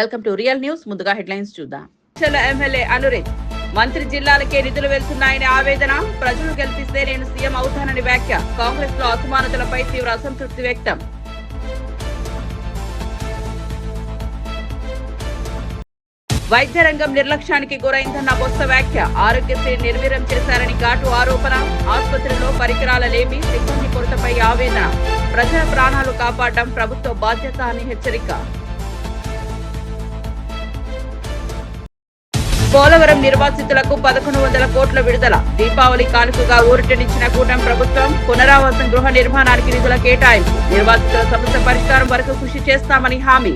Welcome to real news. ముందుగా headlines చూద్దాం. MLA అనురిత్ మంత్రి జిల్లాలకే నిధులు వెళ్తున్నాయని ఆవేదన. ప్రజలు గెలిపిస్తే నేను సీఎం అవుతానని వ్యాఖ్య. కాంగ్రెస్ లో అసమానతలపై తీవ్ర అసంతృప్తి వ్యక్తం. వైద్య రంగం నిర్లక్ష్యానికి గురైందన్న బొత్స వ్యాఖ్య. ఆరోగ్యశ్రీ నిర్వీర్యం చేశారని ఘాటు ఆరోపణ. ఆసుపత్రిలో పరికరాల లేమి, సిబ్బంది కొరతపై ఆవేదన. ప్రజల ప్రాణాలు కాపాడడం ప్రభుత్వ బాధ్యత అని హెచ్చరిక. పోలవరం నిర్వాసితులకు 1100 కోట్ల విడుదల. దీపావళి కానుకగా ఊరటనిచ్చిన కూటమి ప్రభుత్వం. పునరావాసం గృహ నిర్మాణానికి నిధుల కేటాయింపు. నిర్వాసితుల సమస్య పరిష్కారం వరకు కృషి చేస్తామని హామీ.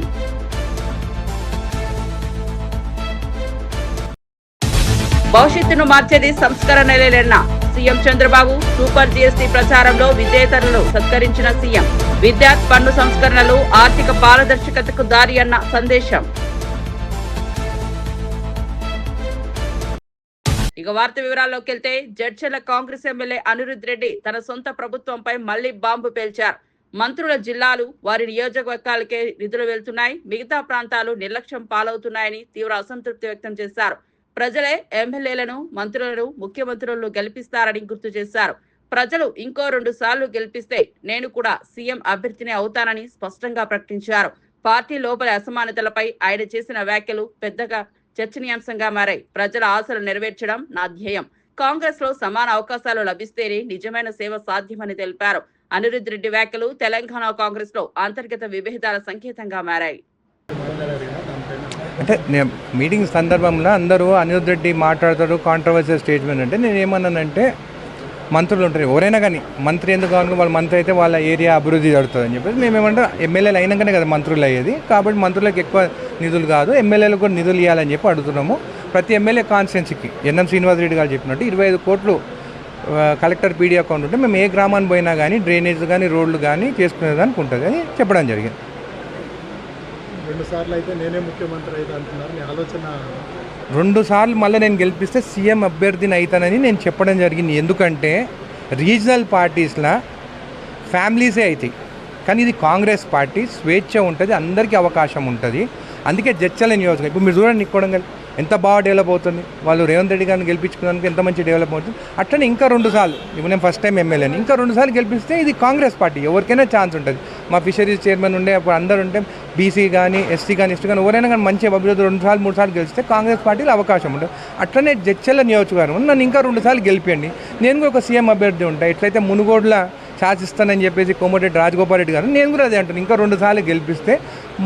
భవిష్యత్తును మార్చేది సంస్కరణలేనన్న సీఎం చంద్రబాబు. సూపర్ జీఎస్టీ ప్రచారంలో విజేతలను సత్కరించిన సీఎం. విద్యార్థి పన్ను సంస్కరణలు ఆర్థిక పారదర్శకతకు దారి అన్న సందేశం. ఇక వార్త వివరాల్లోకి వెళ్తే, జడ్చర్ల కాంగ్రెస్ ఎమ్మెల్యే అనిరుద్ రెడ్డి తన సొంత ప్రభుత్వంపై మళ్లీ బాంబు పేల్చారు. మంత్రుల జిల్లాలు వారి నియోజకవర్గాలకే నిధులు వెళ్తున్నాయి, మిగతా ప్రాంతాలు నిర్లక్ష్యం పాలవుతున్నాయని తీవ్ర అసంతృప్తి వ్యక్తం చేశారు. ప్రజలే ఎమ్మెల్యేలను, మంత్రులను, ముఖ్యమంత్రులను గెలిపిస్తారని గుర్తు చేశారు. ప్రజలు ఇంకో 2 సార్లు గెలిపిస్తే నేను కూడా సీఎం అభ్యర్థినే అవుతానని స్పష్టంగా ప్రకటించారు. పార్టీ లోపలి అసమానతలపై ఆయన చేసిన వ్యాఖ్యలు పెద్దగా చర్చనీయాంశంగా మారాయి. ప్రజల ఆశలు నెరవేర్చడం నా ధ్యేయం. కాంగ్రెస్ లో సమాన అవకాశాలు లభిస్తేనే నిజమైన సేవ సాధ్యమని తెలిపారు. అనిరుద్ రెడ్డి వ్యాఖ్యలు తెలంగాణ కాంగ్రెస్ లో అంతర్గత విభేదాల సంకేతంగా మారాయి. అంటే మీటింగ్ సందర్భంలో అందరూ అనిరుద్ రెడ్డి మాట్లాడతాడు కాంట్రవర్షియల్ స్టేట్మెంట్. అంటే నేను ఏమన్నానంటే, మంత్రులు ఉంటారు ఎవరైనా కానీ, మంత్రి ఎందుకు కావాలి, వాళ్ళ మంత్రి అయితే వాళ్ళ ఏరియా అభివృద్ధి జరుగుతుంది అని చెప్పేసి మేమేమంటే ఎమ్మెల్యేలు అయినాకనే కదా మంత్రులు అయ్యేది. కాబట్టి మంత్రులకు ఎక్కువ నిధులు కాదు, ఎమ్మెల్యేలకు కూడా నిధులు ఇవ్వాలని చెప్పి అడుగుతున్నాము. ప్రతి ఎమ్మెల్యే కాన్స్టిట్యున్సీకి ఎన్ఎం శ్రీనివాసరెడ్డి గారు చెప్పినట్టు 25 కోట్లు కలెక్టర్ పీడీ అకౌంట్ ఉంటే మేము ఏ గ్రామాన్ని పోయినా కానీ డ్రైనేజ్ కానీ రోడ్లు కానీ చేసుకునేదానికి ఉంటుంది అని చెప్పడం జరిగింది. 2 సార్లు అయితే నేనే ముఖ్యమంత్రి అయితే అంటున్నారు, మీ ఆలోచన? 2 సార్లు మళ్ళీ నేను గెలిపిస్తే సీఎం అభ్యర్థిని అవుతానని నేను చెప్పడం జరిగింది. ఎందుకంటే రీజనల్ పార్టీస్లో ఫ్యామిలీసే అవుతాయి, కానీ ఇది కాంగ్రెస్ పార్టీ స్వేచ్ఛ ఉంటుంది, అందరికీ అవకాశం ఉంటుంది. అందుకే జడ్చర్ల నియోజకవర్గం ఇప్పుడు మీరు చూడండి, కొడంగల్ ఎంత బాగా డెవలప్ అవుతుంది. వాళ్ళు రేవంత్ రెడ్డి గారిని గెలిపించుకోవడానికి ఎంత మంచి డెవలప్ అవుతుంది. అట్లనే ఇంకా 2 సార్లు, ఇప్పుడు నేను ఫస్ట్ టైం ఎమ్మెల్యేని, ఇంకా 2 సార్లు గెలిపిస్తే ఇది కాంగ్రెస్ పార్టీ ఎవరికైనా ఛాన్స్ ఉంటుంది. మా ఫిషరీస్ చైర్మన్ ఉండే అప్పుడు అందరూ ఉంటే బీసీ కానీ ఎస్సీ కానీ ఎస్టీ కానీ ఎవరైనా కానీ మంచి అభివృద్ధి 2 సార్లు 3 సార్లు గెలిస్తే కాంగ్రెస్ పార్టీలో అవకాశం ఉంటుంది. అట్లనే జడ్చర్ల నియోజకవర్గం నన్ను ఇంకా 2 సార్లు గెలిపియండి, నేను కూడా ఒక సీఎం అభ్యర్థి ఉంటాను. ఎట్లయితే మునుగోడ్ల శాసిస్తానని చెప్పేసి కోమటిరెడ్డి రాజగోపాల్ రెడ్డి గారు, నేను కూడా అదే అంటాను. ఇంకా 2 సార్లు గెలిపిస్తే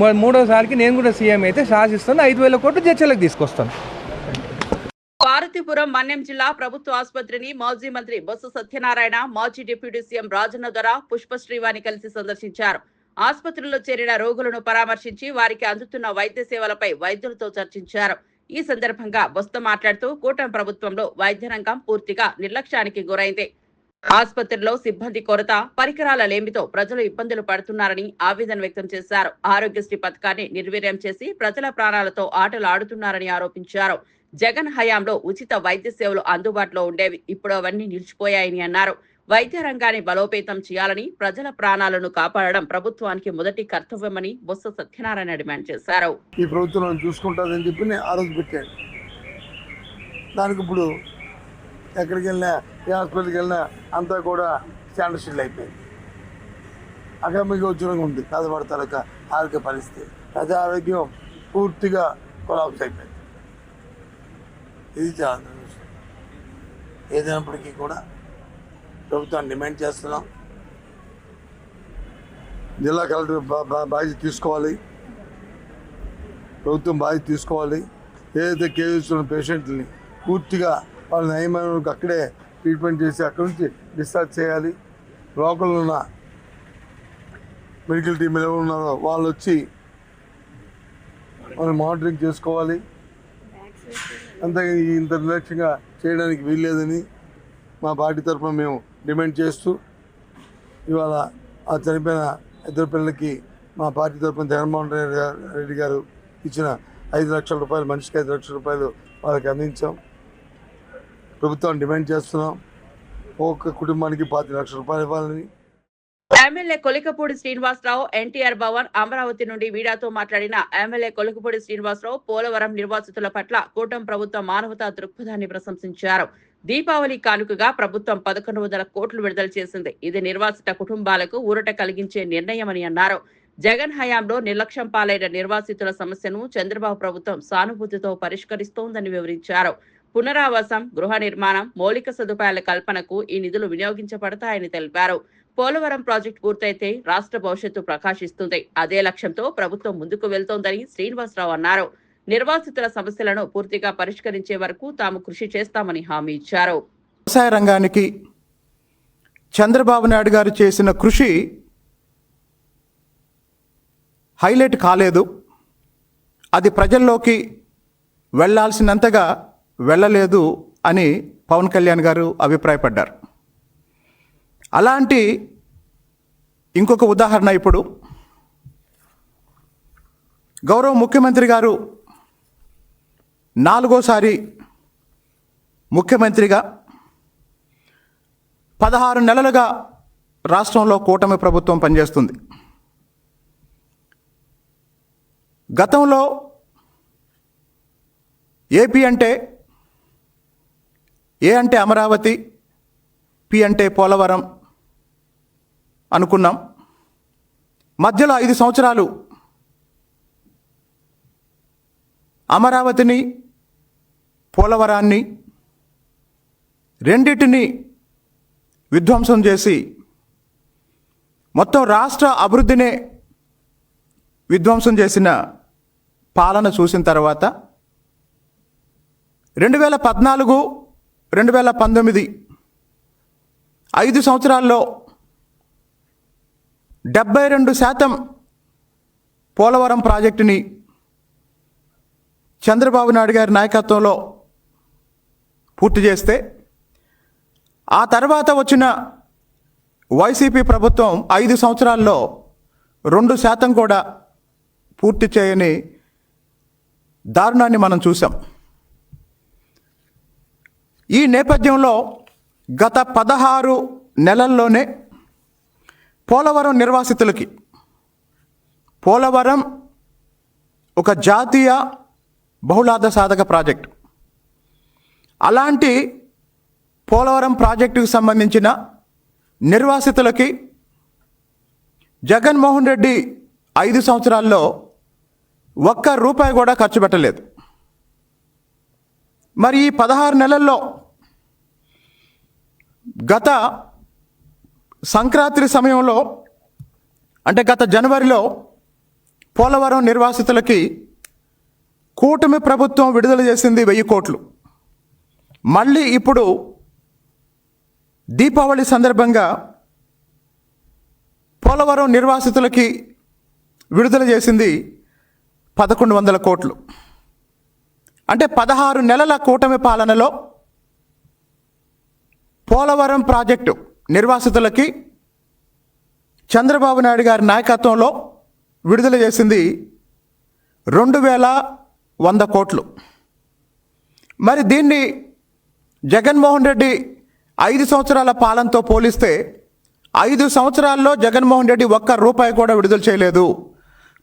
3వసారికి నేను కూడా సీఎం అయితే శాసిస్తాను, 5,000 కోట్లు జడ్చర్లకు తీసుకొస్తాను. పార్వతీపురం మన్యం జిల్లా ప్రభుత్వ ఆసుపత్రిని మాజీ మంత్రి బొత్స సత్యనారాయణ, మాజీ డిప్యూటీ సీఎం రాజన్న దొర, పుష్పశ్రీవాణి కలిసి సందర్శించారు. ఆసుపత్రిలో చేరిన రోగులను పరామర్శించి వారికి అందుతున్న వైద్య సేవలపై వైద్యులతో చర్చించారు. ఈ సందర్భంగా బొత్స మాట్లాడుతూ కూటమి ప్రభుత్వంలో వైద్య రంగం పూర్తిగా నిర్లక్ష్యానికి గురైంది. ఆసుపత్రిలో సిబ్బంది కొరత, పరికరాల లేమితో ప్రజలు ఇబ్బందులు పడుతున్నారని ఆవేదన వ్యక్తం చేశారు. ఆరోగ్యశ్రీ పథకాన్ని నిర్వీర్యం చేసి ప్రజల ప్రాణాలతో ఆటలు ఆడుతున్నారని ఆరోపించారు. జగన్ హయాంలో ఉచిత వైద్య సేవలు అందుబాటులో ఉండేవి, ఇప్పుడు అవన్నీ నిలిచిపోయాయని అన్నారు. వైద్య రంగాన్ని బలోపేతం చేయాలని, ప్రజల ప్రాణాలను కాపాడడం ప్రభుత్వానికి మొదటి కర్తవ్యమని బొత్స సత్యనారాయణ డిమాండ్ చేశారు. ఈ ప్రభుత్వం చూసుకుంటుందని చెప్పి నేను ఆ రోజు పెట్టాను. దానికి ఇప్పుడు ఎక్కడికి వెళ్ళినా, ఏ హాస్పిటల్కి వెళ్ళినా అంతా కూడా స్టాండర్డ్ స్టిల్ అయిపోయింది. అక్కడ మీకు ఉద్యోగం ఉంది, బాధపడతారు ఆరోగ్య పరిస్థితి, ప్రజా ఆరోగ్యం పూర్తిగా కొలాప్స్ అయిపోయింది. ఇది చాలా ఏదైనప్పటికీ కూడా ప్రభుత్వాన్ని డిమాండ్ చేస్తున్నాం. జిల్లా కలెక్టర్ బాధ్యత తీసుకోవాలి, ప్రభుత్వం బాధ్యత తీసుకోవాలి. ఏదైతే కేసు ఉన్న పేషెంట్ని పూర్తిగా వాళ్ళ నయమైన అక్కడే ట్రీట్మెంట్ చేసి అక్కడి నుంచి డిశ్చార్జ్ చేయాలి. లోకల్ ఉన్న మెడికల్ టీంలు ఎవరు ఉన్నారో వాళ్ళు వచ్చి వాళ్ళు మానిటరింగ్ చేసుకోవాలి. అంతే ఇంత నిర్లక్ష్యంగా చేయడానికి వీల్లేదని మా పార్టీ తరఫున మేము డిమాండ్ చేస్తూ, ఇవాళ ఆ చనిపోయిన 2 పిల్లలకి మా పార్టీ తరఫున జగన్మోహన్ రెడ్డి గారు ఇచ్చిన 5 లక్షల రూపాయలు, మనిషికి 5 లక్షల రూపాయలు వాళ్ళకి అందించాం. ప్రభుత్వాన్ని డిమాండ్ చేస్తున్నాం, ఒక్కొక్క కుటుంబానికి 25 లక్షల రూపాయలు ఇవ్వాలని. ఎమ్మెల్యే కొలికపూడి శ్రీనివాసరావు ఎన్టీఆర్ భవన్ అమరావతి నుండి మీడియాతో మాట్లాడిన ఎమ్మెల్యే కొలికపూడి శ్రీనివాసరావు పోలవరం నిర్వాసితుల పట్ల కూటమి ప్రభుత్వం మానవతా దృక్పథాన్ని ప్రశంసించారు. దీపావళి కానుకగా ప్రభుత్వం 1100 కోట్లు విడుదల చేసింది. ఇది నిర్వాసిత కుటుంబాలకు ఊరట కలిగించే నిర్ణయమని అన్నారు. జగన్ హయాంలో నిర్లక్ష్యం పాలైన నిర్వాసితుల సమస్యను చంద్రబాబు ప్రభుత్వం సానుభూతితో పరిష్కరిస్తోందని వివరించారు. పునరావాసం, గృహ నిర్మాణం, మౌలిక సదుపాయాల కల్పనకు ఈ నిధులు వినియోగించబడతాయని తెలిపారు. పోలవరం ప్రాజెక్టు పూర్తయితే రాష్ట్ర భవిష్యత్తు ప్రకాశిస్తుంది. అదే లక్ష్యంతో ప్రభుత్వం ముందుకు వెళ్తోందని శ్రీనివాసరావు అన్నారు. నిర్వాసితుల సమస్యలను పూర్తిగా పరిష్కరించే వరకు తాము కృషి చేస్తామని హామీ ఇచ్చారు. వ్యవసాయ రంగానికి చంద్రబాబు నాయుడు గారు చేసిన కృషి హైలైట్ కాలేదు. అది ప్రజల్లోకి వెళ్లాల్సినంతగా వెళ్ళలేదు అని పవన్ కళ్యాణ్ గారు అభిప్రాయపడ్డారు. అలాంటి ఇంకొక ఉదాహరణ ఇప్పుడు గౌరవ ముఖ్యమంత్రి గారు 4వ ముఖ్యమంత్రిగా 16 నెలలుగా రాష్ట్రంలో కూటమి ప్రభుత్వం పనిచేస్తుంది. గతంలో ఏపీ అంటే ఏ అంటే అమరావతి, పి అంటే పోలవరం అనుకున్నాం. మధ్యలో 5 సంవత్సరాలు అమరావతిని, పోలవరాన్ని రెండిటిని విధ్వంసం చేసి మొత్తం రాష్ట్ర అభివృద్ధినే విధ్వంసం చేసిన పాలన చూసిన తర్వాత 2014, 2019 5 సంవత్సరాల్లో 72% పోలవరం ప్రాజెక్టుని చంద్రబాబు నాయుడు గారి నాయకత్వంలో పూర్తి చేస్తే, ఆ తర్వాత వచ్చిన వైసీపీ ప్రభుత్వం 5 సంవత్సరాల్లో 2% కూడా పూర్తి చేయని దారుణాన్ని మనం చూసాం. ఈ నేపథ్యంలో గత 16 నెలల్లోనే పోలవరం నిర్వాసితులకి, పోలవరం ఒక జాతీయ బహుళార్థ సాధక ప్రాజెక్టు, అలాంటి పోలవరం ప్రాజెక్టుకు సంబంధించిన నిర్వాసితులకి జగన్మోహన్ రెడ్డి 5 సంవత్సరాల్లో ₹1 కూడా ఖర్చు పెట్టలేదు. మరి ఈ 16 నెలల్లో గత సంక్రాంతి సమయంలో, అంటే గత జనవరిలో పోలవరం నిర్వాసితులకి కూటమి ప్రభుత్వం విడుదల చేసింది 1000 కోట్లు. మళ్ళీ ఇప్పుడు దీపావళి సందర్భంగా పోలవరం నిర్వాసితులకి విడుదల చేసింది 1100 కోట్లు. అంటే 16 నెలల కూటమి పాలనలో పోలవరం ప్రాజెక్టు నిర్వాసితులకి చంద్రబాబు నాయుడు గారి నాయకత్వంలో విడుదల చేసింది 2100 కోట్లు. మరి దీన్ని జగన్మోహన్ రెడ్డి 5 సంవత్సరాల పాలనతో పోలిస్తే 5 సంవత్సరాల్లో జగన్మోహన్ రెడ్డి ₹1 కూడా విడుదల చేయలేదు.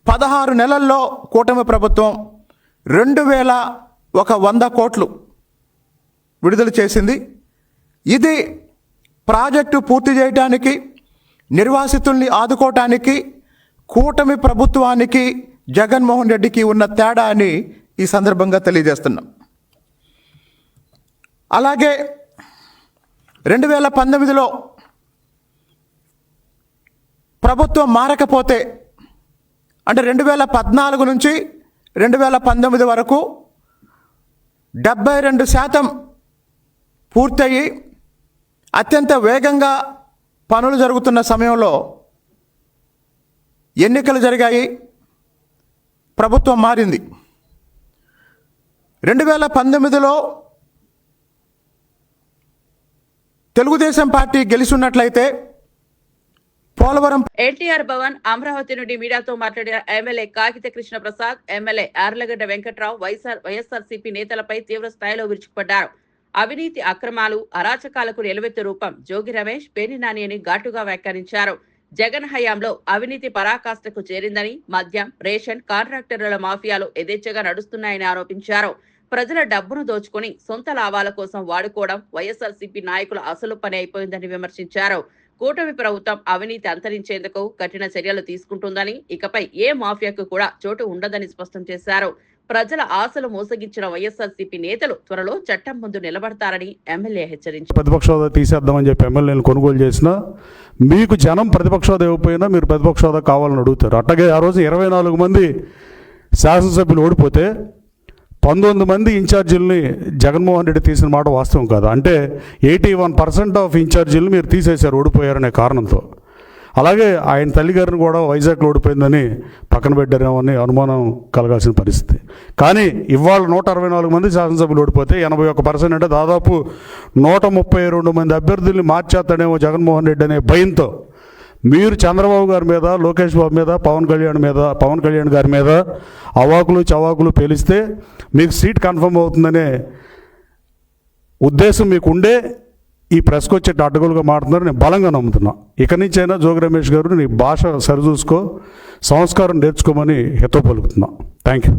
16 నెలల్లో కూటమి ప్రభుత్వం 2100 కోట్లు విడుదల చేసింది. ఇది ప్రాజెక్టు పూర్తి చేయడానికి, నిర్వాసితుల్ని ఆదుకోవటానికి కూటమి ప్రభుత్వానికి జగన్మోహన్ రెడ్డికి ఉన్న తేడా అని ఈ సందర్భంగా తెలియజేస్తున్నాం. అలాగే 2019లో ప్రభుత్వం మారకపోతే, అంటే 2014 నుంచి 2019 వరకు 72% పూర్తయి అత్యంత వేగంగా పనులు జరుగుతున్న సమయంలో ఎన్నికలు జరిగాయి, ప్రభుత్వం మారింది. 2019లో తెలుగుదేశం పార్టీ గెలిచున్నట్లయితే పోలవరం ఎన్టీఆర్ భవన్ అమరావతి నుండి మీడియాతో మాట్లాడిన ఎమ్మెల్యే కాగిత కృష్ణ ప్రసాద్, ఎమ్మెల్యే యార్లగడ్డ వెంకట్రావు వైఎస్ఆర్సీపీ నేతలపై తీవ్ర స్థాయిలో విరుచుకుపడ్డారు. అవినీతి, అక్రమాలు, అరాచకాలకు నిలవెత్తు రూపం జోగి రమేష్, పేర్ని నాని అని ఘాటుగా వ్యాఖ్యానించారు. జగన్ హయాంలో అవినీతి పరాకాష్ఠకు చేరిందని, మద్యం, రేషన్, కాంట్రాక్టర్ల మాఫియాలు యథేచ్ఛగా నడుస్తున్నాయని ఆరోపించారు. ప్రజల డబ్బును దోచుకుని సొంత లాభాల కోసం వాడుకోవడం వైఎస్ఆర్సీపీ నాయకుల అసలు పని అయిపోయిందని విమర్శించారు. కూటమి ప్రభుత్వం అవినీతి అంతరించేందుకు కఠిన చర్యలు తీసుకుంటుందని, ఇకపై ఏ మాఫియాకు కూడా చోటు ఉండదని స్పష్టం చేశారు. ప్రజల ఆశలు మోసగించిన వైఎస్ఆర్సీపీ నేతలు త్వరలో చట్టం ముందు నిలబడతారని ఎమ్మెల్యే హెచ్చరించారు. ప్రతిపక్ష హోదా తీసేద్దామని చెప్పి ఎమ్మెల్యేలు కొనుగోలు చేసినా మీకు జనం ప్రతిపక్ష హోదా ఇవ్వకపోయినా మీరు ప్రతిపక్ష హోదా కావాలని అడుగుతారు. అట్లాగే ఆ రోజు 24 మంది శాసనసభ్యులు ఓడిపోతే 19 మంది ఇన్ఛార్జీలని జగన్మోహన్ రెడ్డి తీసిన మాట వాస్తవం కాదు. అంటే 81% ఆఫ్ ఇన్ఛార్జీలను మీరు తీసేశారు ఓడిపోయారనే కారణంతో. అలాగే ఆయన తల్లిగారిని కూడా వైజాగ్లో ఓడిపోయిందని పక్కన పెట్టారేమో అని అనుమానం కలగాల్సిన పరిస్థితి. కానీ ఇవాళ 164 మంది శాసనసభ్యులు ఓడిపోతే 81% అంటే దాదాపు 132 మంది అభ్యర్థుల్ని మార్చేస్తాడేమో జగన్మోహన్ రెడ్డి అనే భయంతో మీరు చంద్రబాబు గారి మీద, లోకేష్ బాబు మీద, పవన్ కళ్యాణ్ గారి మీద అవాకులు చవాకులు పేలిస్తే మీకు సీట్ కన్ఫర్మ్ అవుతుందనే ఉద్దేశం మీకుండే ఈ ప్రెస్కి వచ్చే అడ్డగోలుగా మాట్లాడుతున్నారు. నేను బలంగా నమ్ముతున్నా. ఇక నుంచైనా జోగి రమేష్ గారు నీ భాష సరిచూసుకో, సంస్కారం నేర్చుకోమని హితవు పలుకుతున్నా. Thank you.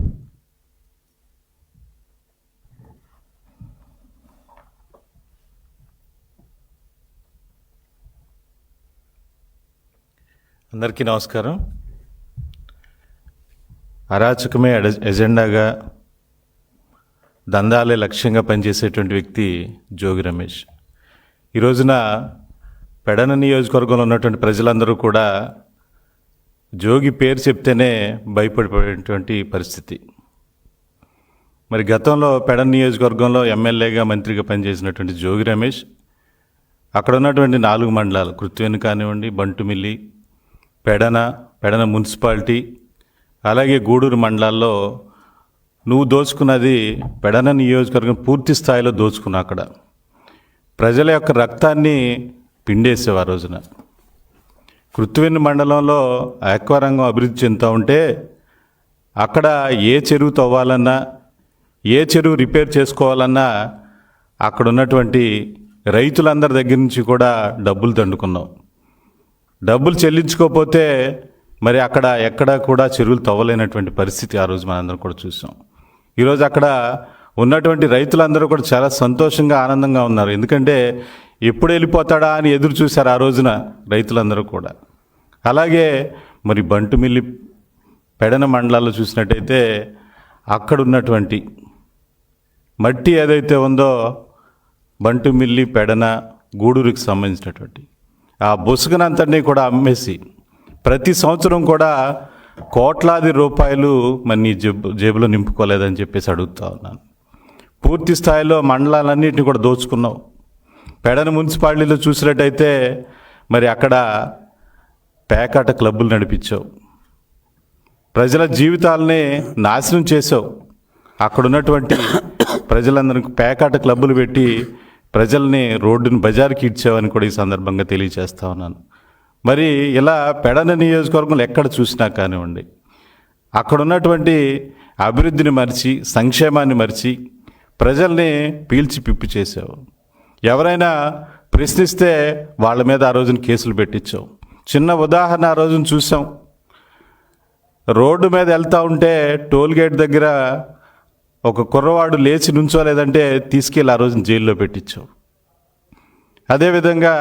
అందరికీ నమస్కారం. అరాచకమే ఎజెండాగా, దందాలే లక్ష్యంగా పనిచేసేటువంటి వ్యక్తి జోగి రమేష్. ఈ రోజున పెడన నియోజకవర్గంలో ఉన్నటువంటి ప్రజలందరూ కూడా జోగి పేరు చెప్తేనే భయపడిపోయేటువంటి పరిస్థితి. మరి గతంలో పెడన నియోజకవర్గంలో ఎమ్మెల్యేగా, మంత్రిగా పనిచేసినటువంటి జోగి రమేష్ అక్కడ ఉన్నటువంటి 4 మండలాలు కృత్వేని కానివ్వండి, బంటుమిల్లి, పెడన మున్సిపాలిటీ, అలాగే గూడూరు మండలాల్లో నువ్వు దోచుకున్నది పెడన నియోజకవర్గం పూర్తి స్థాయిలో దోచుకున్నా. అక్కడ ప్రజల యొక్క రక్తాన్ని పిండేసావు. ఆ రోజున కృత్వేని మండలంలో ఆక్వారంగం అభివృద్ధి చెందుతూ ఉంటే అక్కడ ఏ చెరువు తవ్వాలన్నా, ఏ చెరువు రిపేర్ చేసుకోవాలన్నా అక్కడ ఉన్నటువంటి రైతులందరి దగ్గర నుంచి కూడా డబ్బులు దండుకున్నావు. డబ్బులు చెల్లించుకోకపోతే మరి అక్కడ ఎక్కడ కూడా చెరువులు తవ్వలేనటువంటి పరిస్థితి ఆ రోజు మనందరం కూడా చూసాం. ఈరోజు అక్కడ ఉన్నటువంటి రైతులందరూ కూడా చాలా సంతోషంగా, ఆనందంగా ఉన్నారు. ఎందుకంటే ఎప్పుడు వెళ్ళిపోతాడా అని ఎదురు చూశారు ఆ రోజున రైతులందరూ కూడా. అలాగే మరి బంటుమిల్లి, పెడన మండలాల్లో చూసినట్టయితే అక్కడ ఉన్నటువంటి మట్టి ఏదైతే ఉందో బంటుమిల్లి, పెడన, గూడూరుకి సంబంధించినటువంటి ఆ బొసుగునంతటినీ కూడా అమ్మేసి ప్రతి సంవత్సరం కూడా కోట్లాది రూపాయలు మరి నీ జేబులో నింపుకోలేదని చెప్పేసి అడుగుతా ఉన్నాను. పూర్తి స్థాయిలో మండలాలన్నింటినీ కూడా దోచుకున్నావు. పెడన మున్సిపాలిటీలో చూసినట్టయితే మరి అక్కడ పేకాట క్లబ్బులు నడిపించావు. ప్రజల జీవితాలని నాశనం చేసావు. అక్కడ ఉన్నటువంటి ప్రజలందరికీ పేకాట క్లబ్బులు పెట్టి ప్రజల్ని రోడ్డుని బజార్కి ఇచ్చావని కూడా ఈ సందర్భంగా తెలియజేస్తా ఉన్నాను. మరి ఇలా పెడన నియోజకవర్గంలో ఎక్కడ చూసినా కానివ్వండి, అక్కడ ఉన్నటువంటి అభివృద్ధిని మరిచి, సంక్షేమాన్ని మరిచి ప్రజల్ని పీల్చి పిప్పి చేసావు. ఎవరైనా ప్రశ్నిస్తే వాళ్ళ మీద ఆ రోజున కేసులు పెట్టించావు. చిన్న ఉదాహరణ ఆ రోజున చూసాం. రోడ్డు మీద వెళ్తూ ఉంటే టోల్ గేట్ దగ్గర ఒక కుర్రవాడు లేచి నుంచోలేదంటే తీసుకెళ్ళి ఆ రోజున జైల్లో పెట్టించావు. అదేవిధంగా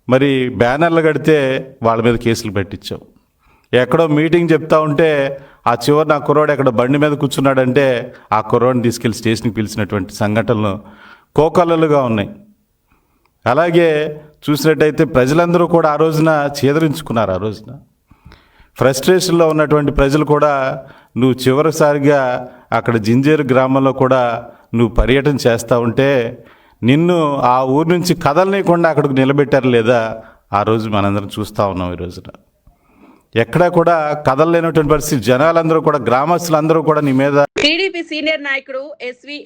మరి బ్యానర్లు కడితే వాళ్ళ మీద కేసులు పెట్టించావు. ఎక్కడో మీటింగ్ చెప్తా ఉంటే ఆ చివరి నా కుర్రోడు ఎక్కడ బండి మీద కూర్చున్నాడంటే ఆ కుర్రోడిని తీసుకెళ్ళి స్టేషన్కి పిలిచినటువంటి సంఘటనలు కోకొల్లలుగా ఉన్నాయి. అలాగే చూసినట్టయితే ప్రజలందరూ కూడా ఆ రోజున చేదరించుకున్నారు. ఆ రోజున ఫ్రస్ట్రేషన్లో ఉన్నటువంటి ప్రజలు కూడా నువ్వు చివరిసారిగా అక్కడ జింజేరు గ్రామంలో కూడా నువ్వు పర్యటన చేస్తూ ఉంటే నిన్ను ఆ ఊరు నుంచి కదలనీయకుండా అక్కడికి నిలబెట్టారు లేదా ఆ రోజు మనందరం చూస్తూ ఉన్నాం. ఈ రోజున ఎక్కడా కూడా కదలలేనటువంటి పరిస్థితి. జనాలందరూ కూడా, గ్రామస్తులందరూ కూడా నీ మీద. టీడీపీ సీనియర్ నాయకుడు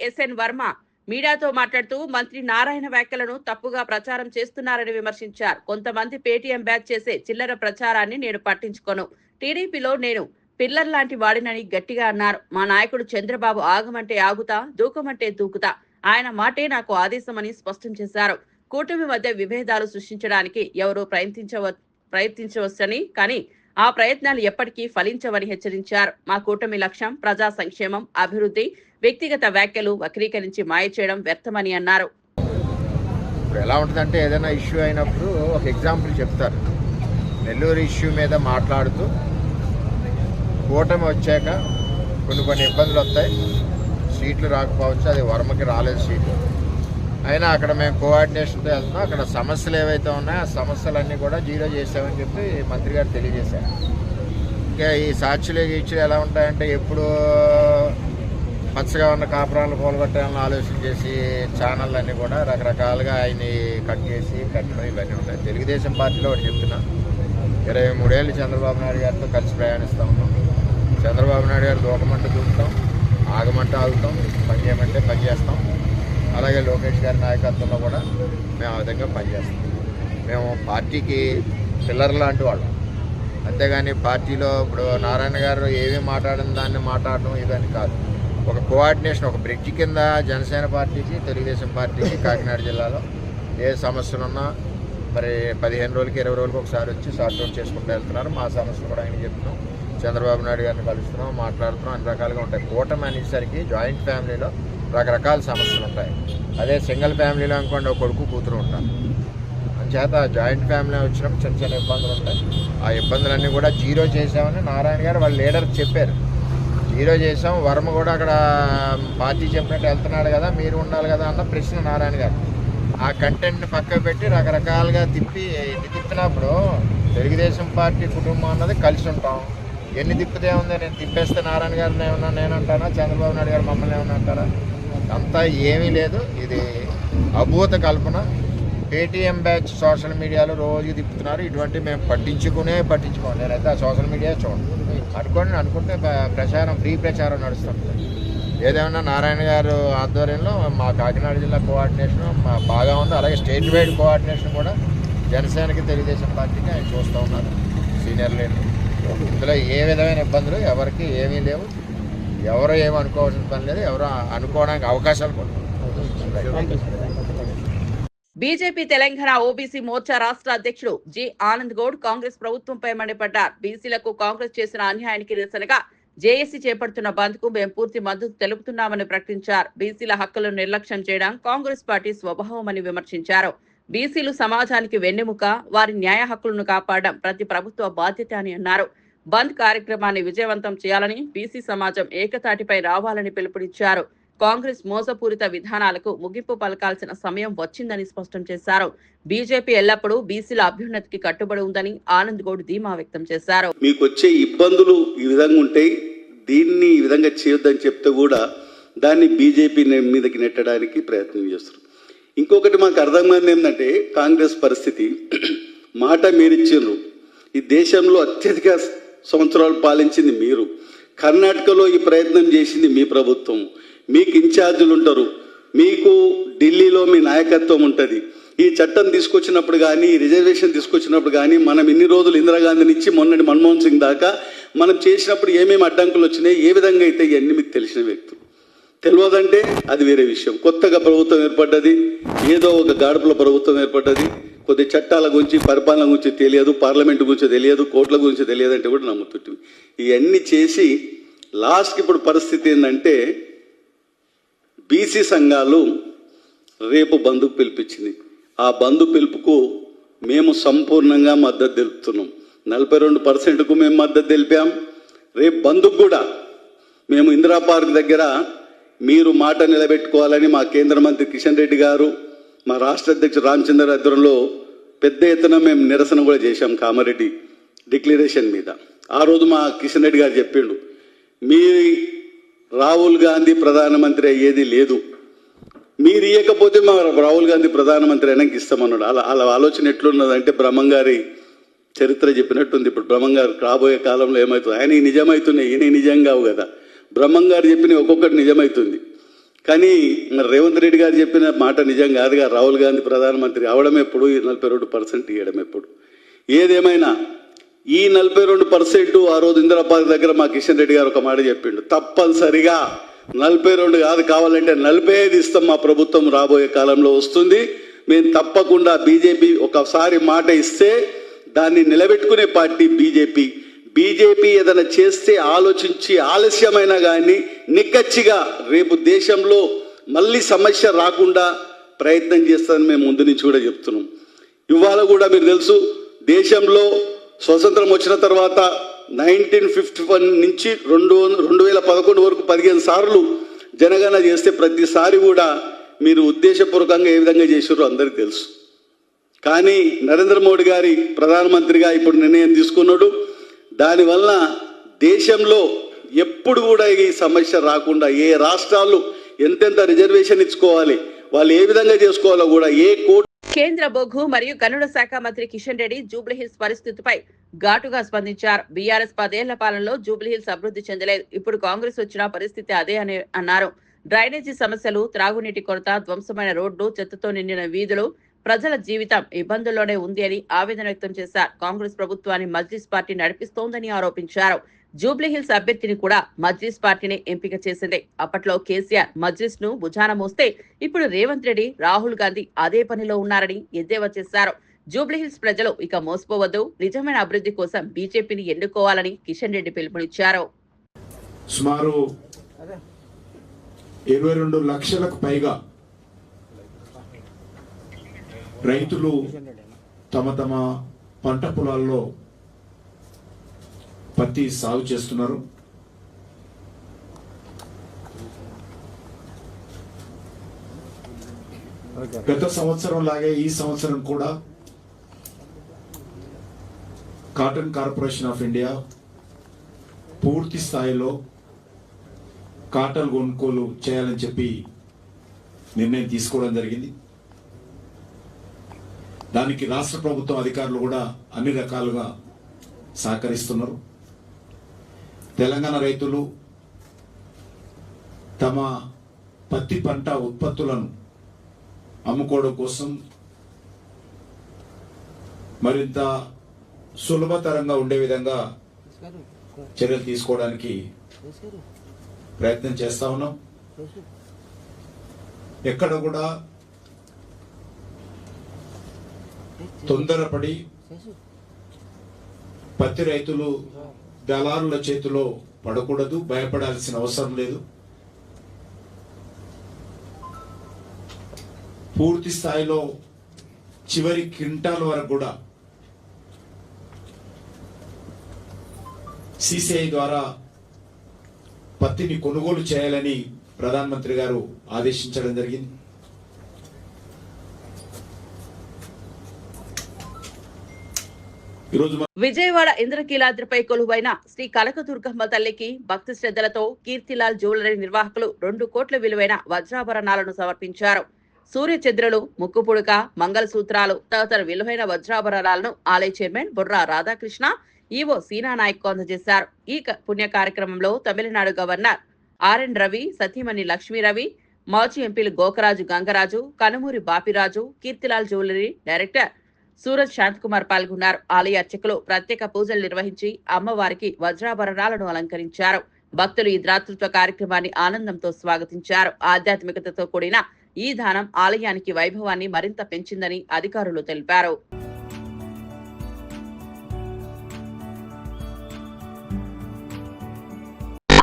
ఎస్ఎన్ వర్మ మీడియాతో మాట్లాడుతూ మంత్రి నారాయణ వ్యాఖ్యలను తప్పుగా ప్రచారం చేస్తున్నారని విమర్శించారు. కొంతమంది పేటీఎం బ్యాచ్ చేసే చిల్లర ప్రచారాన్ని నేను పట్టించుకోను. టీడీపీలో నేను పిల్లర్ లాంటి వాడినని గట్టిగా అన్నారు. మా నాయకుడు చంద్రబాబు ఆగమంటే ఆగుతా, దూకమంటే దూకుతా, ఆయన మాటే నాకు ఆదేశమని స్పష్టం చేశారు. కూటమి మధ్య విభేదాలు సృష్టించడానికి ఎవరూ ప్రయత్నించవచ్చని, కానీ ఆ ప్రయత్నాలు ఎప్పటికీ ఫలించవని హెచ్చరించారు. మా కూటమి లక్ష్యం ప్రజా సంక్షేమం, అభివృద్ధి. వ్యక్తిగత వ్యాఖ్యలు వక్రీకరించి మాయ చేయడం వ్యర్థమని అన్నారు. ఇప్పుడు ఎలా ఉంటుందంటే ఏదైనా ఇష్యూ అయినప్పుడు ఒక ఎగ్జాంపుల్ చెప్తారు. నెల్లూరు ఇష్యూ మీద మాట్లాడుతూ కూటమి వచ్చాక కొన్ని ఇబ్బందులు వస్తాయి, సీట్లు రాకపోవచ్చు, అది వర్మకి రాలేదు సీట్లు అయినా అక్కడ మేము కోఆర్డినేషన్తో వెళ్తున్నాం. అక్కడ సమస్యలు ఏవైతే ఉన్నాయో ఆ సమస్యలన్నీ కూడా జీరో చేసామని చెప్పి మంత్రి గారు తెలియజేశారు. ఇంకా ఈ సాక్షులు గీక్షులు ఎలా ఉంటాయంటే ఎప్పుడు పచ్చగా ఉన్న కాపురాలను పోలగొట్టాలని ఆలోచన చేసి ఛానళ్ళన్నీ కూడా రకరకాలుగా ఆయన్ని కట్ చేసి కట్టడం ఇవన్నీ ఉంటాయి. తెలుగుదేశం పార్టీలో ఒకటి చెప్తున్నా, 23 ఏళ్ళు చంద్రబాబు నాయుడు గారితో కలిసి ప్రయాణిస్తూ ఉన్నాం. చంద్రబాబు నాయుడు గారు దూకమంటే దూకుతాం, ఆగమంటే ఆగుతాం, పని చేయమంటే పని చేస్తాం. అలాగే లోకేష్ గారి నాయకత్వంలో కూడా మేము ఆ విధంగా పనిచేస్తాం. మేము పార్టీకి పిల్లర్ లాంటి వాళ్ళం, అంతేగాని పార్టీలో ఇప్పుడు నారాయణ గారు ఏమీ మాట్లాడిన దాన్ని మాట్లాడడం ఇదని కాదు. ఒక కోఆర్డినేషన్, ఒక బ్రిడ్జ్ కింద జనసేన పార్టీకి తెలుగుదేశం పార్టీకి కాకినాడ జిల్లాలో ఏ సమస్యలున్నా మరి 15 రోజులకి 20 రోజులకి ఒకసారి వచ్చి సార్ట్ అవుట్ చేసుకుంటూ వెళ్తున్నారు. మా సమస్యలు కూడా ఆయన చెప్తున్నాం, చంద్రబాబు నాయుడు గారిని కలుస్తున్నాం, మాట్లాడుతున్నాం, అన్ని రకాలుగా ఉంటాయి. కూటమి అనేసరికి జాయింట్ ఫ్యామిలీలో రకరకాల సమస్యలు ఉంటాయి. అదే సింగిల్ ఫ్యామిలీలో అనుకోండి, ఒక కొడుకు కూతురు ఉంటారు. అంచేత జాయింట్ ఫ్యామిలీ వచ్చినప్పుడు చిన్న చిన్న ఇబ్బందులు ఉంటాయి. ఆ ఇబ్బందులన్నీ కూడా జీరో చేసామని నారాయణ గారు వాళ్ళ లీడర్ చెప్పారు. జీరో చేసాం, వర్మ కూడా అక్కడ పార్టీ చెప్పినట్టు వెళ్తున్నాడు కదా, మీరు ఉండాలి కదా అన్న ప్రశ్న నారాయణ గారు. ఆ కంటెంట్ని పక్కకు పెట్టి రకరకాలుగా తిప్పినప్పుడు తెలుగుదేశం పార్టీ కుటుంబం అన్నది కలిసి ఉంటాం. ఎన్ని తిప్పితే ఉంది, నేను తిప్పేస్తే నారాయణ గారిని ఏమన్నా నేనంటానా, చంద్రబాబు నాయుడు గారు మమ్మల్ని ఏమన్నా అంటారా? అంతా ఏమీ లేదు, ఇది అభూత కల్పన. పేటీఎం బ్యాచ్ సోషల్ మీడియాలో రోజు తిప్పుతున్నారు. ఇటువంటి మేము పట్టించుకోండి. నేనైతే ఆ సోషల్ మీడియా చూడండి, అనుకుంటే ప్రచారం, ఫ్రీ ప్రచారం నడుస్తుంది. ఏదేమన్నా నారాయణ గారు ఆధ్వర్యంలో మా కాకినాడ జిల్లా కోఆర్డినేషన్ బాగా ఉంది. అలాగే స్టేట్ వైడ్ కోఆర్డినేషన్ కూడా జనసేనకి తెలుగుదేశం పార్టీకి ఆయన చూస్తూ ఉన్నారు సీనియర్ లీడర్. ఇందులో ఏ విధమైన ఇబ్బందులు ఎవరికి ఏమీ లేవు, ఎవరు ఏమి అనుకోవాల్సిన పని లేదు, ఎవరు అనుకోవడానికి అవకాశాలు కూడా. బీజేపీ తెలంగాణ ఓబీసీ మోర్చా రాష్ట్ర అధ్యక్షుడు జి ఆనంద్ గౌడ్ కాంగ్రెస్ ప్రభుత్వంపై మండిపడ్డారు. బీసీలకు కాంగ్రెస్ చేసిన అన్యాయానికి నిరసనగా జేఏసీ చేపడుతున్న బంద్ కు మేము పూర్తి మద్దతు తెలుపుతున్నామని ప్రకటించారు. బీసీల హక్కులను నిర్లక్ష్యం చేయడం కాంగ్రెస్ పార్టీ స్వభావమని విమర్శించారు. బీసీలు సమాజానికి వెన్నెముక, వారి న్యాయ హక్కులను కాపాడడం ప్రతి ప్రభుత్వ బాధ్యత అని అన్నారు. బంద్ కార్యక్రమాన్ని విజయవంతం చేయాలని, బీసీ సమాజం ఏకతాటిపై రావాలని పిలుపునిచ్చారు. కాంగ్రెస్ మోసపూరిత విధానాలకు ముగింపు పలకాల్సిన సమయం వచ్చిందని స్పష్టం చేశారు. బీజేపీ ఎల్లప్పుడూ బీసీల అభ్యున్నతికి కట్టుబడి ఉందని ఆనంద్ గౌడ్ ధీమా వ్యక్తం చేశారు. మీకు వచ్చే ఇబ్బందులు ఈ విధంగా ఉంటాయి, దీన్ని ఈ విధంగా చేయొద్దని చెప్తే కూడా దాన్ని బీజేపీ మీదకి నెట్టడానికి ప్రయత్నం చేస్తారు. ఇంకొకటి మాకు అర్థం కాదు ఏంటంటే, కాంగ్రెస్ పరిస్థితి మాట మీరిచ్చిండ్రు. ఈ దేశంలో అత్యధిక సంవత్సరాలు పాలించింది మీరు. కర్ణాటకలో ఈ ప్రయత్నం చేసింది మీ ప్రభుత్వం. మీకు ఇన్ఛార్జీలు ఉంటారు, మీకు ఢిల్లీలో మీ నాయకత్వం ఉంటుంది. ఈ చట్టం తీసుకొచ్చినప్పుడు కానీ, రిజర్వేషన్ తీసుకొచ్చినప్పుడు కానీ, మనం ఇన్ని రోజులు ఇందిరాగాంధీని ఇచ్చి మొన్నటి మన్మోహన్ సింగ్ దాకా మనం చేసినప్పుడు ఏమేమి అడ్డంకులు వచ్చినాయి, ఏ విధంగా అయితే ఇవన్నీ మీకు తెలిసిన వ్యక్తులు. తెలియదంటే అది వేరే విషయం. కొత్తగా ప్రభుత్వం ఏర్పడ్డది, ఏదో ఒక గాడుపుల ప్రభుత్వం ఏర్పడ్డది, కొద్ది చట్టాల గురించి, పరిపాలన గురించి తెలియదు, పార్లమెంటు గురించి తెలియదు, కోర్టుల గురించి తెలియదు అంటే కూడా నమ్ముతుంటే ఇవన్నీ చేసి లాస్ట్కి ఇప్పుడు పరిస్థితి ఏంటంటే, బీసీ సంఘాలు రేపు బంధుకు పిలిపించింది. ఆ బంధు పిలుపుకు మేము సంపూర్ణంగా మద్దతు తెలుపుతున్నాం. 42%కు మేము మద్దతు తెలిపాం. రేపు బంధుకు కూడా మేము ఇందిరా పార్క్ దగ్గర మీరు మాట నిలబెట్టుకోవాలని మా కేంద్ర మంత్రి కిషన్ రెడ్డి గారు, మా రాష్ట్ర అధ్యక్షుడు రామచంద్ర ఆధ్వర్యంలో పెద్ద ఎత్తున మేము నిరసన కూడా చేశాం కామారెడ్డి డిక్లరేషన్ మీద. ఆ రోజు మా కిషన్ రెడ్డి గారు చెప్పిండు, మీ రాహుల్ గాంధీ ప్రధానమంత్రి అయ్యేది లేదు, మీరు ఇవ్వకపోతే మా రాహుల్ గాంధీ ప్రధానమంత్రి అయినాక ఇస్తామన్నాడు. అలా ఆలోచన ఎట్లున్నదంటే బ్రహ్మంగారి చరిత్ర చెప్పినట్టుంది. ఇప్పుడు బ్రహ్మంగారు రాబోయే కాలంలో ఏమవుతుంది, ఆయన నిజమవుతున్నాయి, ఈయన నిజం కావు కదా. బ్రహ్మంగారు చెప్పిన ఒక్కొక్కటి నిజమవుతుంది, కానీ మరి రేవంత్ రెడ్డి గారు చెప్పిన మాట నిజం కాదుగా. రాహుల్ గాంధీ ప్రధానమంత్రి అవడం ఎప్పుడు, 42% ఇవ్వడం ఎప్పుడు. ఏదేమైనా ఈ 42% ఆ రోజు ఇందిరా పార్క్ దగ్గర మా కిషన్ రెడ్డి గారు ఒక మాట చెప్పిండు, తప్పనిసరిగా 42 కాదు, కావాలంటే 45 ఇస్తాం, మా ప్రభుత్వం రాబోయే కాలంలో వస్తుంది. మేము తప్పకుండా బీజేపీ ఒకసారి మాట ఇస్తే దాన్ని నిలబెట్టుకునే పార్టీ బీజేపీ. బీజేపీ ఏదైనా చేస్తే ఆలోచించి ఆలస్యమైనా కానీ నిక్కచ్చిగా రేపు దేశంలో మళ్ళీ సమస్య రాకుండా ప్రయత్నం చేస్తారని మేము ముందు నుంచి కూడా చెప్తున్నాం. ఇవాళ కూడా మీరు తెలుసు, దేశంలో స్వతంత్రం వచ్చిన తర్వాత 1951 నుంచి 2011 వరకు 15 సార్లు జనగణన చేస్తే ప్రతిసారి కూడా మీరు ఉద్దేశపూర్వకంగా ఏ విధంగా చేశారో అందరికీ తెలుసు. కానీ నరేంద్ర మోడీ గారి ప్రధానమంత్రిగా ఇప్పుడు నిర్ణయం తీసుకున్నాడు. దానివల్ల దేశంలో ఎప్పుడు కూడా ఈ సమస్య రాకుండా ఏ రాష్ట్రాలు ఎంతెంత రిజర్వేషన్ ఇచ్చుకోవాలి, వాళ్ళు ఏ విధంగా చేసుకోవాలో కూడా ఏ కోర్టు. కేంద్ర బొగ్గు మరియు గనుల శాఖ మంత్రి కిషన్ రెడ్డి జూబ్లీహిల్స్ పరిస్థితిపై ఘాటుగా స్పందించారు. బీఆర్ఎస్ 10 ఏళ్ల పాలనలో జూబ్లీహిల్స్ అభివృద్ధి చెందలేదు, ఇప్పుడు కాంగ్రెస్ వచ్చిన పరిస్థితి అదే అని అన్నారు. డ్రైనేజీ సమస్యలు, త్రాగునీటి కొరత, ధ్వంసమైన రోడ్లు, చెత్తతో నిండిన వీధులు, ప్రజల జీవితం ఇబ్బందుల్లోనే ఉంది అని ఆవేదన వ్యక్తం చేశారు. కాంగ్రెస్ ప్రభుత్వాన్ని మజ్లిస్ పార్టీ నడిపిస్తోందని ఆరోపించారు. జూబ్లీహిల్స్ అభ్యర్థిని కూడా మజ్లిస్ పార్టీని ఎంపిక చేసింది. అప్పట్లో కేసీఆర్ మజ్లిస్ ను భుజాన మోస్తే ఇప్పుడు రేవంత్ రెడ్డి, రాహుల్ గాంధీ అదే పనిలో ఉన్నారని ఎద్దేవా చేశారు. జూబ్లీహిల్స్ ప్రజలు ఇక మోసపోవద్దు, నిజమైన అభివృద్ధి కోసం బీజేపీని ఎన్నుకోవాలని కిషన్ రెడ్డి పిలుపునిచ్చారు. సుమారు 22 లక్షలకు పైగా రైతులు తమ తమ పంట పొలాల్లో పత్తి సాగు చేస్తున్నారు. గత సంవత్సరం లాగే ఈ సంవత్సరం కూడా కాటన్ కార్పొరేషన్ ఆఫ్ ఇండియా పూర్తి స్థాయిలో కాటన్ కొనుగోలు చేయాలని చెప్పి నిర్ణయం తీసుకోవడం జరిగింది. దానికి రాష్ట్ర ప్రభుత్వం అధికారులు కూడా అన్ని రకాలుగా సహకరిస్తున్నారు. తెలంగాణ రైతులు తమ పత్తి పంట ఉత్పత్తులను అమ్ముకోవడం కోసం మరింత సులభతరంగా ఉండే విధంగా చర్యలు తీసుకోవడానికి ప్రయత్నం చేస్తా ఉన్నాం. ఎక్కడ కూడా తొందరపడి పత్తి రైతులు దళారుల చేతిలో పడకూడదు, భయపడాల్సిన అవసరం లేదు. పూర్తి స్థాయిలో చివరి క్వింటాల్ వరకు కూడా సిసిఐ ద్వారా పత్తిని కొనుగోలు చేయాలని ప్రధానమంత్రి గారు ఆదేశించడం జరిగింది. విజయవాడ ఇంద్రకీలాద్రిపై కొలువైన శ్రీ కనకదుర్గమ్మ తల్లికి భక్తి శ్రద్ధలతో కీర్తిలాల్ జ్యువెలరీ నిర్వాహకులు 2 కోట్ల విలువైన వజ్రాభరణాలను సమర్పించారు. సూర్యచంద్రులు, ముక్కుపుడుక, మంగళసూత్రాలు తదితర విలువైన వజ్రాభరణాలను ఆలయ చైర్మన్ బొర్రా రాధాకృష్ణ, ఈవో సీనా నాయక్ అందజేశారు. ఈ పుణ్య కార్యక్రమంలో తమిళనాడు గవర్నర్ ఆర్ఎన్ రవి, సతీమణి లక్ష్మీ రవి, మాజీ ఎంపీలు గోకరాజు గంగరాజు, కనుమూరి బాపిరాజు, కీర్తిలాల్ జ్యువెలరీ డైరెక్టర్ సూరజ్ శాంతకుమార్ పాల్గొన్నారు. ఆలయ అర్చకులు ప్రత్యేక పూజలు నిర్వహించి అమ్మవారికి వజ్రాభరణాలను అలంకరించారు. భక్తులు ఈ ద్రాతృత్వ కార్యక్రమాన్ని ఆనందంతో స్వాగతించారు. ఆధ్యాత్మికతతో కూడిన ఈ దానం ఆలయానికి వైభవాన్ని మరింత పెంచిందని అధికారులు తెలిపారు.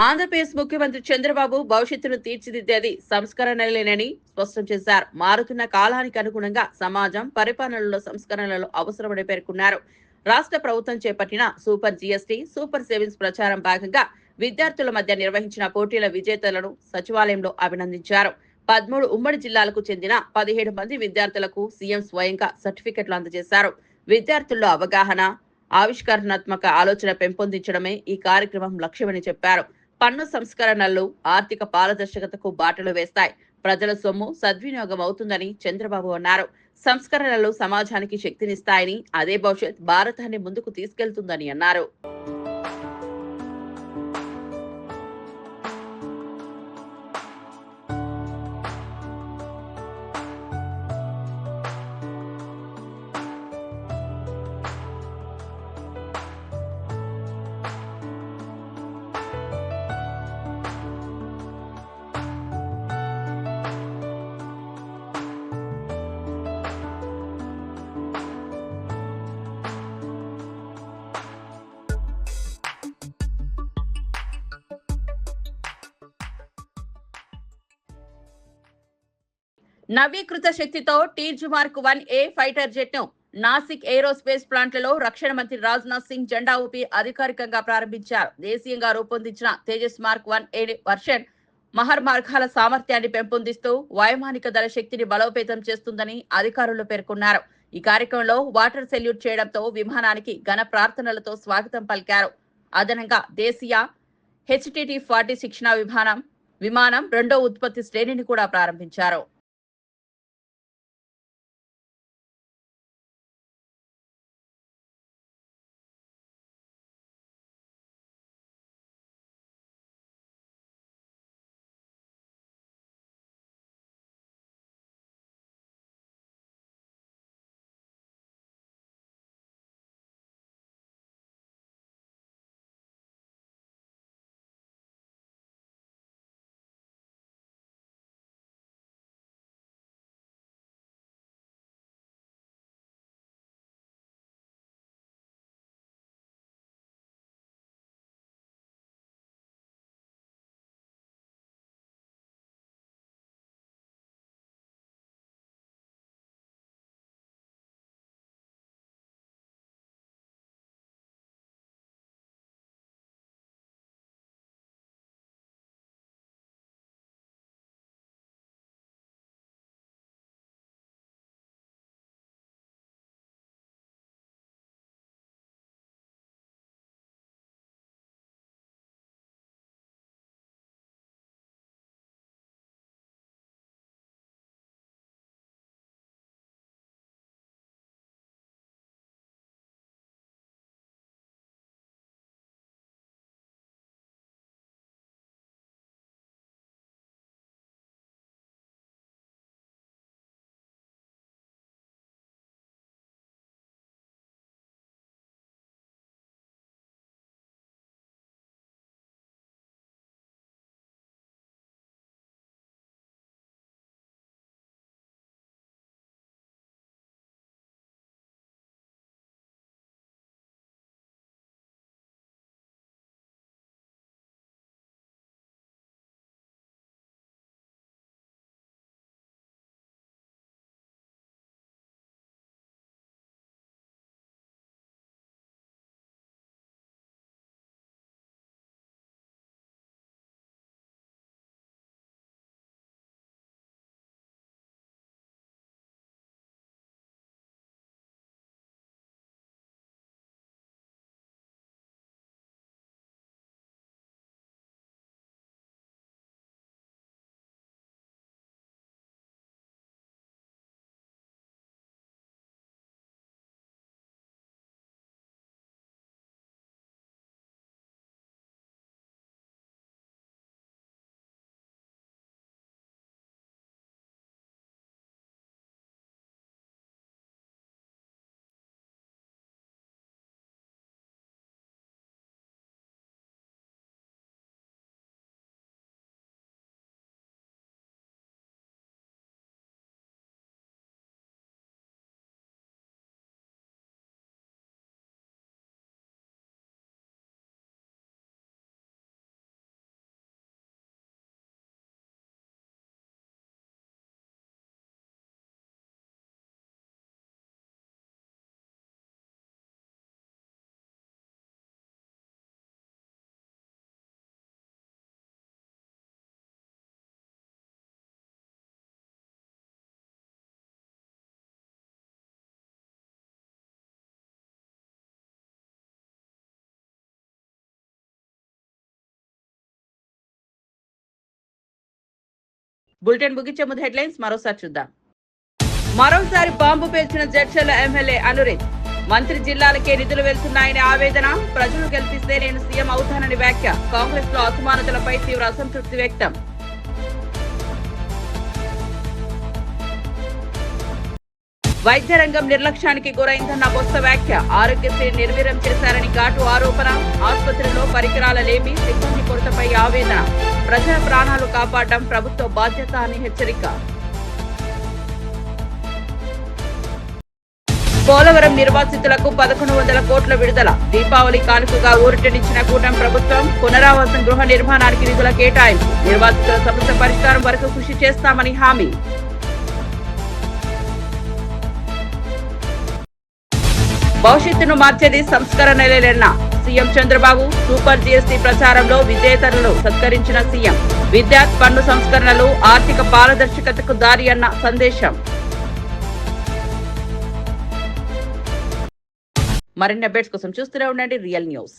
ఆంధ్రప్రదేశ్ ముఖ్యమంత్రి చంద్రబాబు భవిష్యత్తును తీర్చిదిద్దేది సంస్కరణలేనని స్పష్టం చేశారు. మారుతున్న కాలానికి అనుగుణంగా సమాజం పరిపాలనలో సంస్కరణలు అవసరమని పేర్కొన్నారు. రాష్ట్ర ప్రభుత్వం చేపట్టిన సూపర్ జీఎస్టీ, సూపర్ సేవింగ్స్ ప్రచారం భాగంగా విద్యార్థుల మధ్య నిర్వహించిన పోటీల విజేతలను సచివాలయంలో అభినందించారు. 13 ఉమ్మడి జిల్లాలకు చెందిన 17 మంది విద్యార్థులకు సీఎం స్వయంగా సర్టిఫికెట్లు అందజేశారు. విద్యార్థుల్లో అవగాహన, ఆవిష్కరణాత్మక ఆలోచన పెంపొందించడమే ఈ కార్యక్రమం లక్ష్యమని చెప్పారు. పన్ను సంస్కరణలు ఆర్థిక పారదర్శకతకు బాటలు వేస్తాయి. ప్రజల సొమ్ము సద్వినియోగం అవుతుందని చంద్రబాబు అన్నారు. సంస్కరణలు సమాజానికి శక్తినిస్తాయని, అదే భవిష్యత్ భారతాన్ని ముందుకు తీసుకెళ్తుందని అన్నారు. నవీకృత శక్తితో టీర్జుమార్క్ 1A ఫైటర్ జెట్ ను నాసిక్ ఏరోస్పేస్ ప్లాంట్లలో రక్షణ మంత్రి రాజ్నాథ్ సింగ్ జెండా ఊపి అధికారికంగా ప్రారంభించారు. దేశీయంగా రూపొందించిన Tejas mark 1A version Mahar మార్గాల సామర్థ్యాన్ని పెంపొందిస్తూ వైమానిక దళ శక్తిని బలోపేతం చేస్తుందని అధికారులు పేర్కొన్నారు. ఈ కార్యక్రమంలో వాటర్ సెల్యూట్ చేయడంతో విమానానికి ఘన ప్రార్థనలతో స్వాగతం పలికారు. అదనంగా దేశీయ HTT-40 శిక్షణ విమానం రెండో ఉత్పత్తి శ్రేణిని కూడా ప్రారంభించారు. బులెటిన్ ముగించే ముందు హెడ్లైన్స్ మరోసారి చూద్దాం. మరోసారి బాంబు పేల్చిన జడ్చర్ల ఎమ్మెల్యే అనురిత్. మంత్రి జిల్లాలకే నిధులు వెళ్తున్నాయని ఆవేదన. ప్రజలు గెలిపిస్తే నేను సీఎం అవుతానని వ్యాఖ్య. కాంగ్రెస్ లో అసమానతలపై తీవ్ర అసంతృప్తి వ్యక్తం. వైద్య రంగం నిర్లక్ష్యానికి గురైందన్న బొత్స వ్యాఖ్య. ఆరోగ్యశ్రీ నిర్వీర్యం చేశారని ఘాటు ఆరోపణ. ఆసుపత్రిలో పరికరాల లేమి, సిబ్బంది కొరతపై ఆవేదన. ప్రజల ప్రాణాలు కాపాడడం ప్రభుత్వ బాధ్యత అని హెచ్చరిక. పోలవరం నిర్వాసితులకు 1100 కోట్ల విడుదల. దీపావళి కానుకగా ఊరటనిచ్చిన కూటమి ప్రభుత్వం. పునరావాసం గృహ నిర్మాణానికి నిధుల కేటాయింపు. నిర్వాసితుల సమస్య పరిష్కారం వరకు కృషి చేస్తామని హామీ. భవిష్యత్తును మార్చేది సంస్కరణలేనన్న సీఎం చంద్రబాబు. సూపర్ జీఎస్టీ ప్రచారంలో విజేతలను సత్కరించిన సీఎం. విద్యార్థి పన్ను సంస్కరణలు ఆర్థిక పారదర్శకతకు దారి అన్న సందేశం. మరిన్ని అప్డేట్స్ కోసం చూస్తూనే ఉండండి రియల్ న్యూస్.